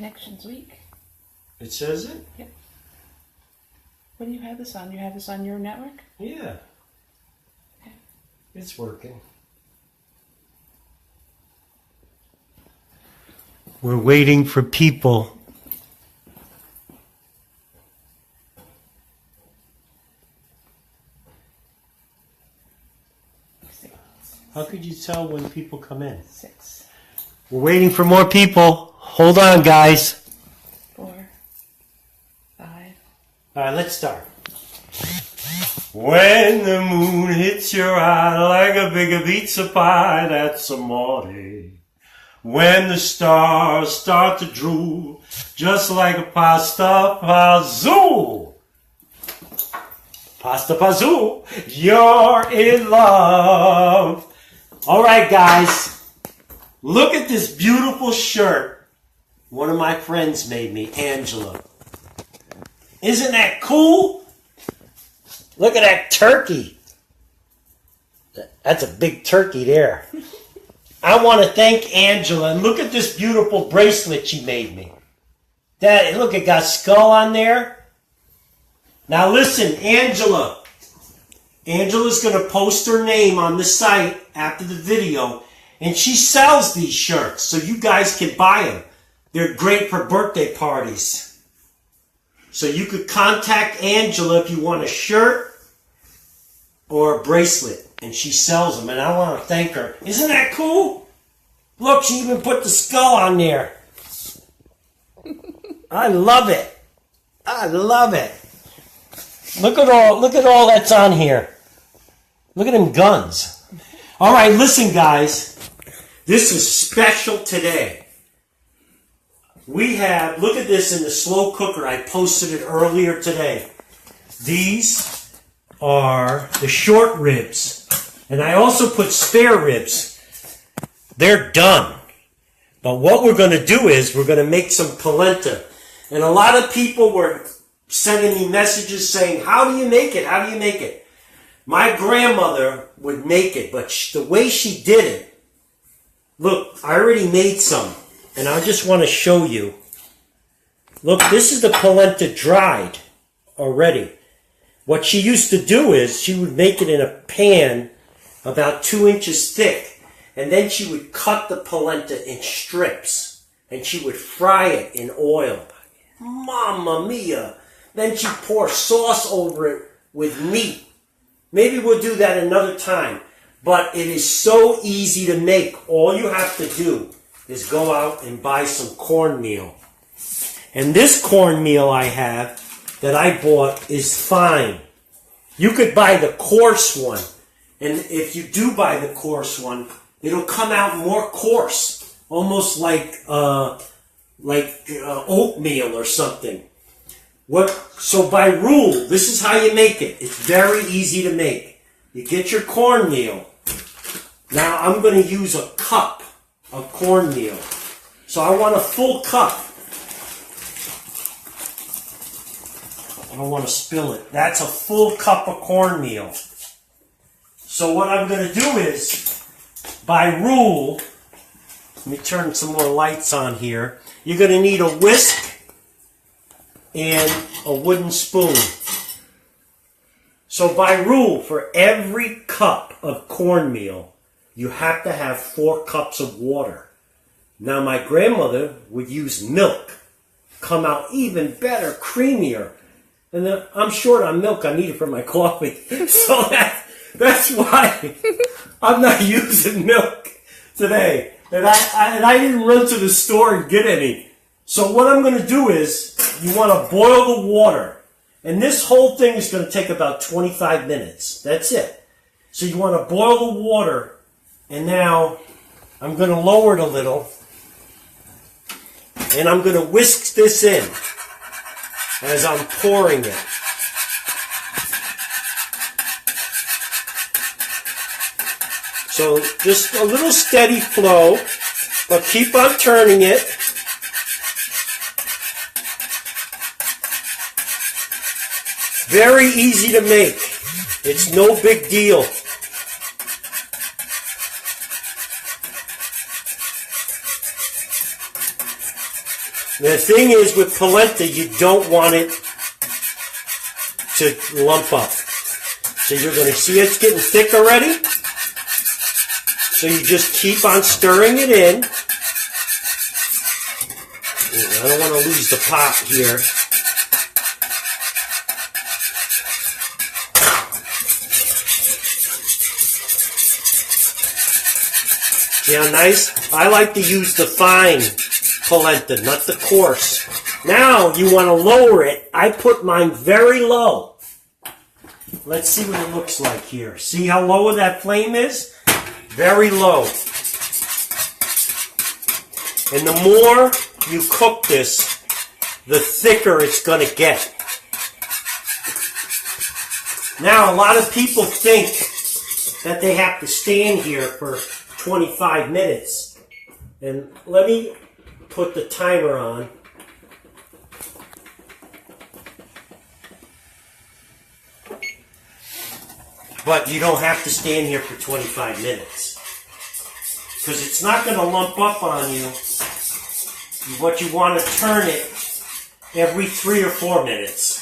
Connections weak. It says it? Yep. What do you have this on? You have this on your network? Yeah. Okay. It's working. We're waiting for people. How could you tell when people come in? 6. We're waiting for more people. Hold on, guys. 4, 5. All right, let's start. When the moon hits your eye like a big pizza pie, that's amore. When the stars start to drool, just like a pasta pazoo. Pasta pazoo, you're in love. All right, guys, look at this beautiful shirt one of my friends made me, Angela. Isn't that cool? Look at that turkey. That's a big turkey there. I want to thank Angela, and look at this beautiful bracelet she made me. Look, it got skull on there. Now listen, Angela. Angela's going to post her name on the site after the video, and she sells these shirts, so you guys can buy them. They're great for birthday parties. So you could contact Angela if you want a shirt or a bracelet, and she sells them, and I want to thank her. Isn't that cool? Look, she even put the skull on there. I love it. I love it. Look at all that's on here. Look at them guns. All right, listen, guys. This is special today. We have, look at this in the slow cooker. I posted it earlier today. These are the short ribs. And I also put spare ribs. They're done. But what we're going to do is we're going to make some polenta. And a lot of people were sending me messages saying, how do you make it? How do you make it? My grandmother would make it, but the way she did it, look, I already made some. And I just want to show you. Look, this is the polenta dried already. What she used to do is she would make it in a pan about 2 inches thick. And then she would cut the polenta in strips. And she would fry it in oil. Mamma mia. Then she'd pour sauce over it with meat. Maybe we'll do that another time. But it is so easy to make. All you have to do is go out and buy some cornmeal. And this cornmeal I have that I bought is fine. You could buy the coarse one. And if you do buy the coarse one, it'll come out more coarse. Almost like oatmeal or something. So by rule, this is how you make it. It's very easy to make. You get your cornmeal. Now I'm going to use a cup of cornmeal. So I want a full cup. I don't want to spill it. That's a full cup of cornmeal. So what I'm going to do is, by rule, let me turn some more lights on here. You're going to need a whisk and a wooden spoon. So by rule, for every cup of cornmeal, you have to have 4 cups of water. Now my grandmother would use milk. Come out even better, creamier. And then I'm short on milk. I need it for my coffee. So that's why I'm not using milk today. And I didn't run to the store and get any. So what I'm going to do is, you want to boil the water. And this whole thing is going to take about 25 minutes. That's it. So you want to boil the water. And now I'm going to lower it a little. And I'm going to whisk this in as I'm pouring it. So just a little steady flow, but keep on turning it. Very easy to make. It's no big deal. The thing is with polenta, you don't want it to lump up. So you're going to see it's getting thick already. So you just keep on stirring it in. I don't want to lose the pot here. See how nice? I like to use the fine polenta, not the coarse. Now you want to lower it. I put mine very low. Let's see what it looks like here. See how low that flame is? Very low. And the more you cook this, the thicker it's going to get. Now, a lot of people think that they have to stand here for 25 minutes. And let me put the timer on. But you don't have to stand here for 25 minutes. Because it's not going to lump up on you. What you want to turn it every 3 or 4 minutes.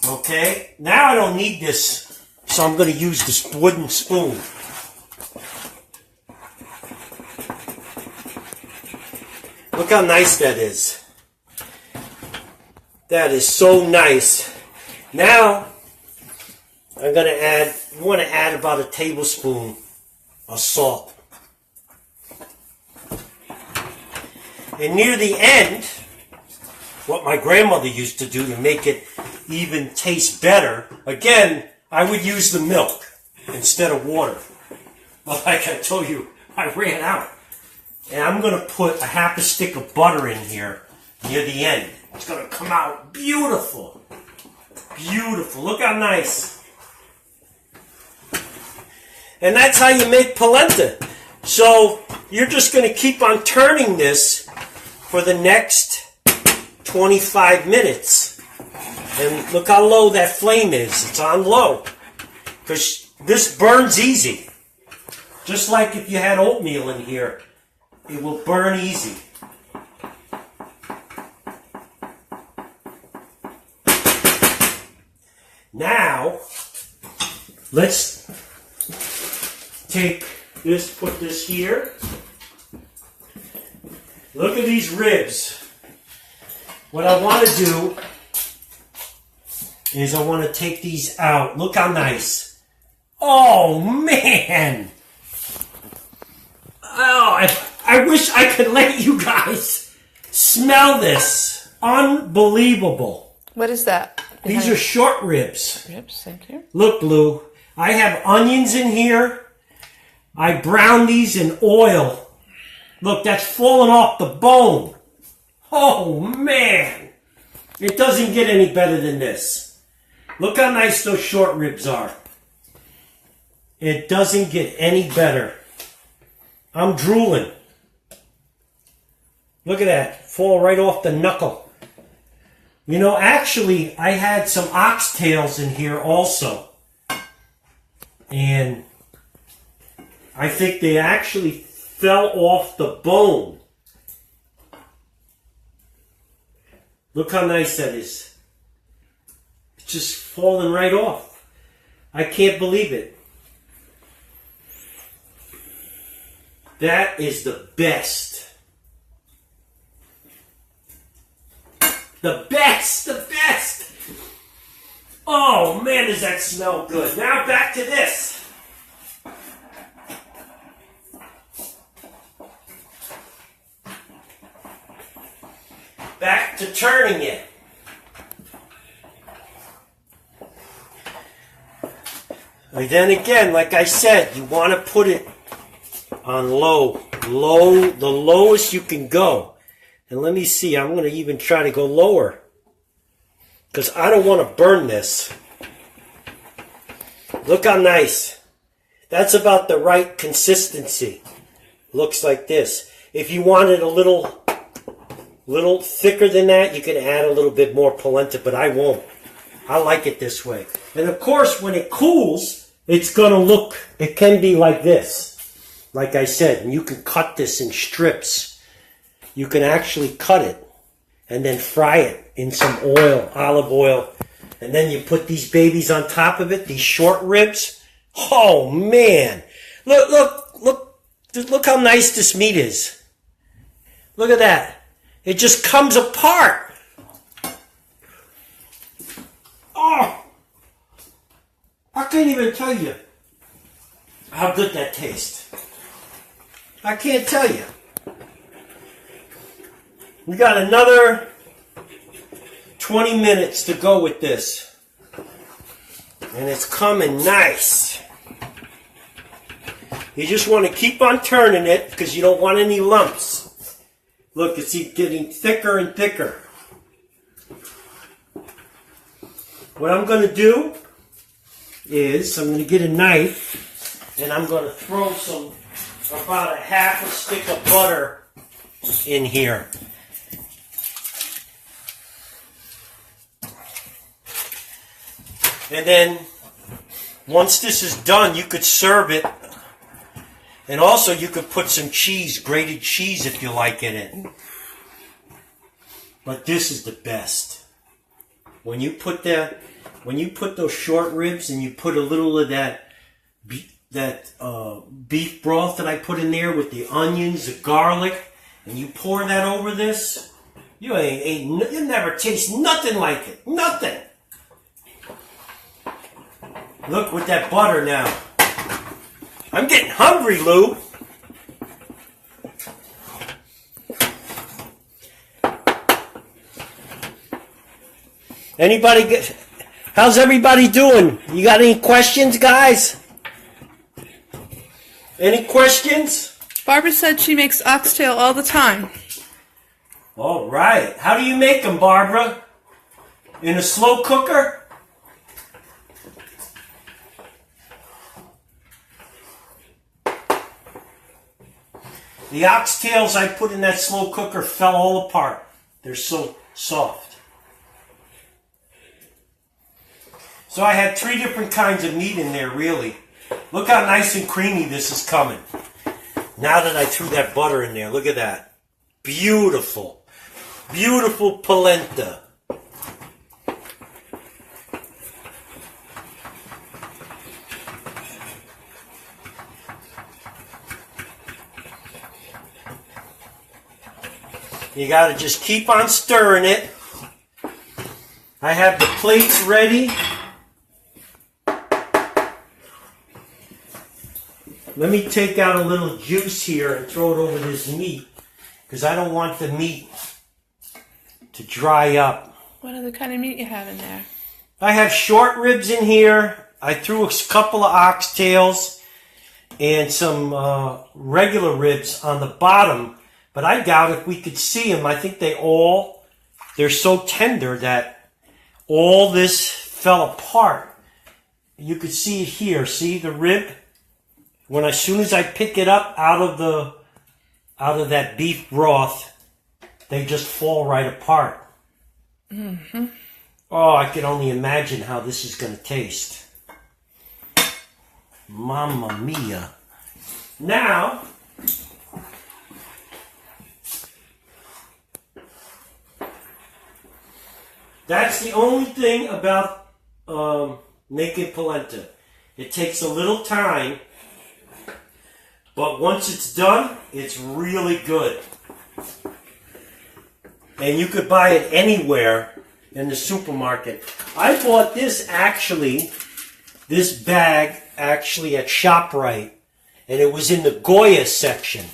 Okay? Now I don't need this, so I'm going to use this wooden spoon. Look how nice that is. That is so nice. Now, I'm going to add, you want to add about a tablespoon of salt. And near the end, what my grandmother used to do to make it even taste better, again, I would use the milk instead of water. But like I told you, I ran out. And I'm going to put a half a stick of butter in here near the end. It's going to come out beautiful. Beautiful. Look how nice. And that's how you make polenta. So you're just going to keep on turning this for the next 25 minutes. And look how low that flame is. It's on low. Because this burns easy. Just like if you had oatmeal in here, it will burn easy. Now, let's take this, put this here. Look at these ribs. What I want to do is I want to take these out. Look how nice. Oh, man. Oh, I wish I could let you guys smell this. Unbelievable. What is that? These are short ribs. Ribs, thank you. Look, Lou, I have onions in here. I browned these in oil. Look, that's falling off the bone. Oh, man. It doesn't get any better than this. Look how nice those short ribs are. It doesn't get any better. I'm drooling. Look at that. Fall right off the knuckle. You know, actually, I had some oxtails in here also. And I think they actually fell off the bone. Look how nice that is. It's just falling right off. I can't believe it. That is the best. The best! The best! Oh man, does that smell good. Now back to this. Back to turning it. And then again, like I said, you want to put it on low. Low, the lowest you can go. And let me see, I'm going to even try to go lower. Because I don't want to burn this. Look how nice. That's about the right consistency. Looks like this. If you want it a little thicker than that, you can add a little bit more polenta, but I won't. I like it this way. And of course, when it cools, it's going to look, it can be like this. Like I said, and you can cut this in strips. you can actually cut it and then fry it in some oil, olive oil. And then you put these babies on top of it, these short ribs. Oh, man. Look how nice this meat is. Look at that. It just comes apart. Oh, I can't even tell you how good that tastes. I can't tell you. We got another 20 minutes to go with this. And it's coming nice. You just want to keep on turning it because you don't want any lumps. Look, it's getting thicker and thicker. What I'm going to do is I'm going to get a knife and I'm going to throw about a half a stick of butter in here. And then once this is done, you could serve it. And also you could put some cheese, grated cheese if you like in it. But this is the best. When you put those short ribs and you put a little of that beef broth that I put in there with the onions, the garlic, and you pour that over this, you never taste nothing like it. Nothing. Look with that butter now. I'm getting hungry, Lou. How's everybody doing? You got any questions, guys? Any questions? Barbara said she makes oxtail all the time. All right. How do you make them, Barbara? In a slow cooker? The oxtails I put in that slow cooker fell all apart. They're so soft. So I had 3 different kinds of meat in there, really. Look how nice and creamy this is coming. Now that I threw that butter in there, look at that. Beautiful. Beautiful polenta. You got to just keep on stirring it. I have the plates ready. Let me take out a little juice here and throw it over this meat because I don't want the meat to dry up. What other kind of meat you have in there? I have short ribs in here. I threw a couple of oxtails and some regular ribs on the bottom. But I doubt if we could see them. I think they're so tender that all this fell apart. You could see it here. See the rib? As soon as I pick it up out of that beef broth, they just fall right apart. Mm-hmm. Oh, I can only imagine how this is going to taste. Mamma mia. Now, that's the only thing about making polenta. It takes a little time, but once it's done, it's really good. And you could buy it anywhere in the supermarket. I bought this bag actually at ShopRite, and it was in the Goya section.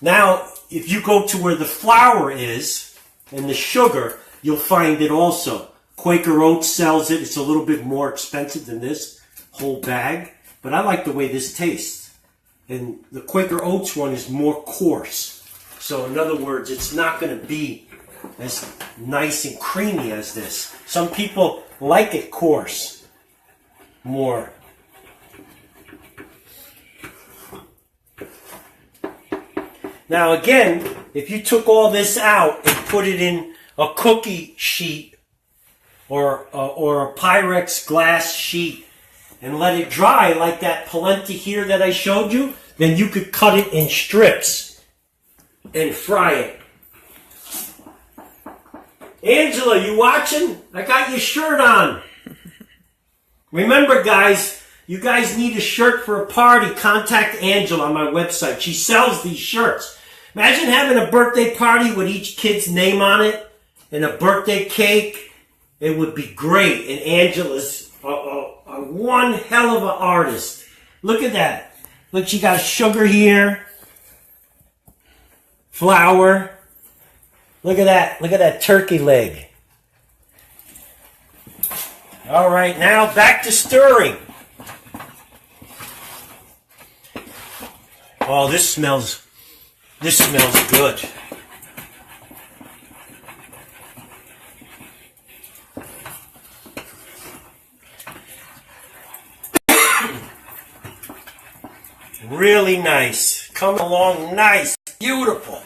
Now, if you go to where the flour is and the sugar, you'll find it also. Quaker Oats sells it. It's a little bit more expensive than this whole bag, but I like the way this tastes. And the Quaker Oats one is more coarse. So in other words, it's not going to be as nice and creamy as this. Some people like it coarse more. Now again, if you took all this out and put it in a cookie sheet or a Pyrex glass sheet and let it dry like that polenta here that I showed you, then you could cut it in strips and fry it Angela, you watching? I got your shirt on. Remember, guys, you guys need a shirt for a party. Contact Angela on my website. She sells these shirts. Imagine having a birthday party with each kid's name on it and a birthday cake. It would be great. And Angela's one hell of an artist. Look at that. Look, she got sugar here. Flour. Look at that. Look at that turkey leg. All right, now back to stirring. Oh, this smells good. Really nice. Coming along nice. Beautiful.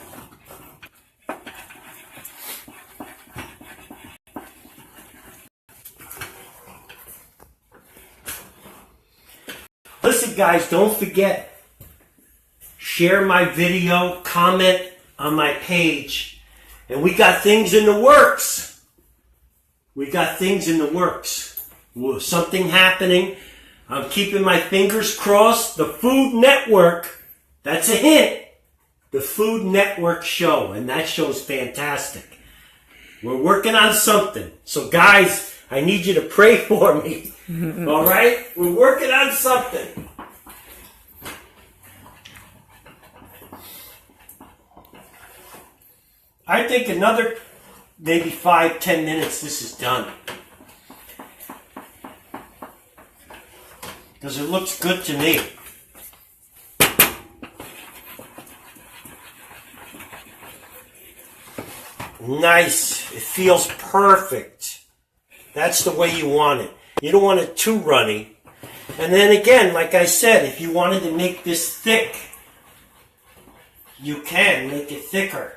Listen, guys, don't forget, share my video, comment on my page, and we got things in the works. We got things in the works. Something happening. I'm keeping my fingers crossed. The Food Network, that's a hint. The Food Network show, and that show's fantastic. We're working on something. So, guys, I need you to pray for me. All right? We're working on something. I think another maybe 5-10 minutes this is done. Because it looks good to me. Nice. It feels perfect. That's the way you want it. You don't want it too runny. And then again, like I said, if you wanted to make this thick, you can make it thicker.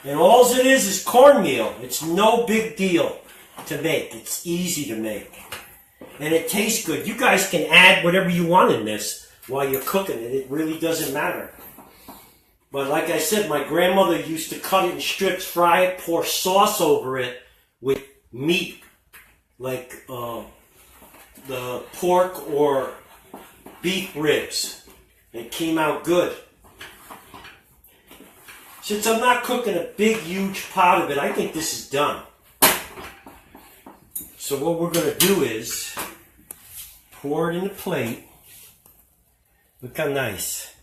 And all it is cornmeal. It's no big deal to make. It's easy to make. And it tastes good. You guys can add whatever you want in this while you're cooking it. It really doesn't matter. But like I said, my grandmother used to cut it in strips, fry it, pour sauce over it with meat, like the pork or beef ribs. It came out good. Since I'm not cooking a big, huge pot of it, I think this is done. So what we're going to do is pour it in the plate. Look how nice.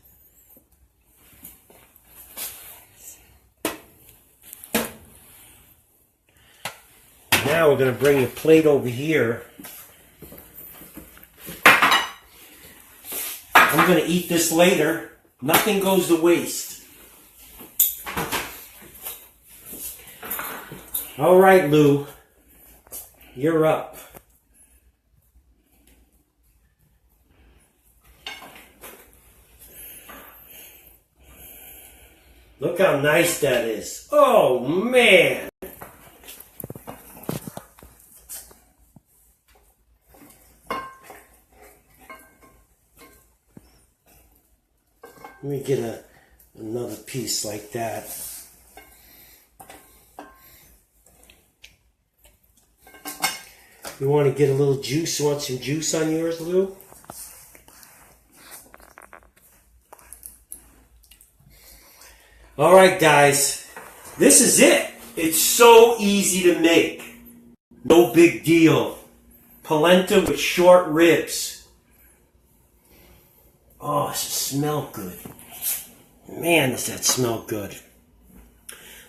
Now we're going to bring the plate over here. I'm going to eat this later. Nothing goes to waste. All right, Lou. You're up. Look how nice that is. Oh, man. Let me get another piece like that. You want to get a little juice? You want some juice on yours, Lou? All right, guys. This is it. It's so easy to make. No big deal. Polenta with short ribs. Oh, does it smell good? Man, does that smell good.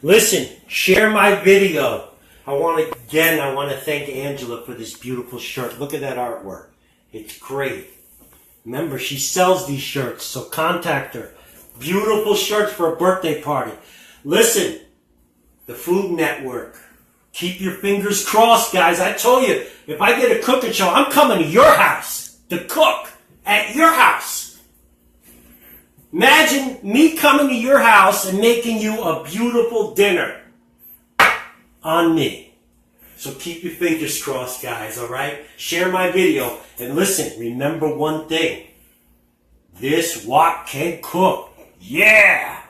Listen, share my video. I want to thank Angela for this beautiful shirt. Look at that artwork. It's great. Remember, she sells these shirts, so contact her. Beautiful shirts for a birthday party. Listen, the Food Network. Keep your fingers crossed, guys. I told you, if I get a cooking show, I'm coming to your house to cook at your house. Imagine me coming to your house and making you a beautiful dinner. On me. So keep your fingers crossed, guys, all right? Share my video. And listen, remember one thing. This wok can cook. Yeah!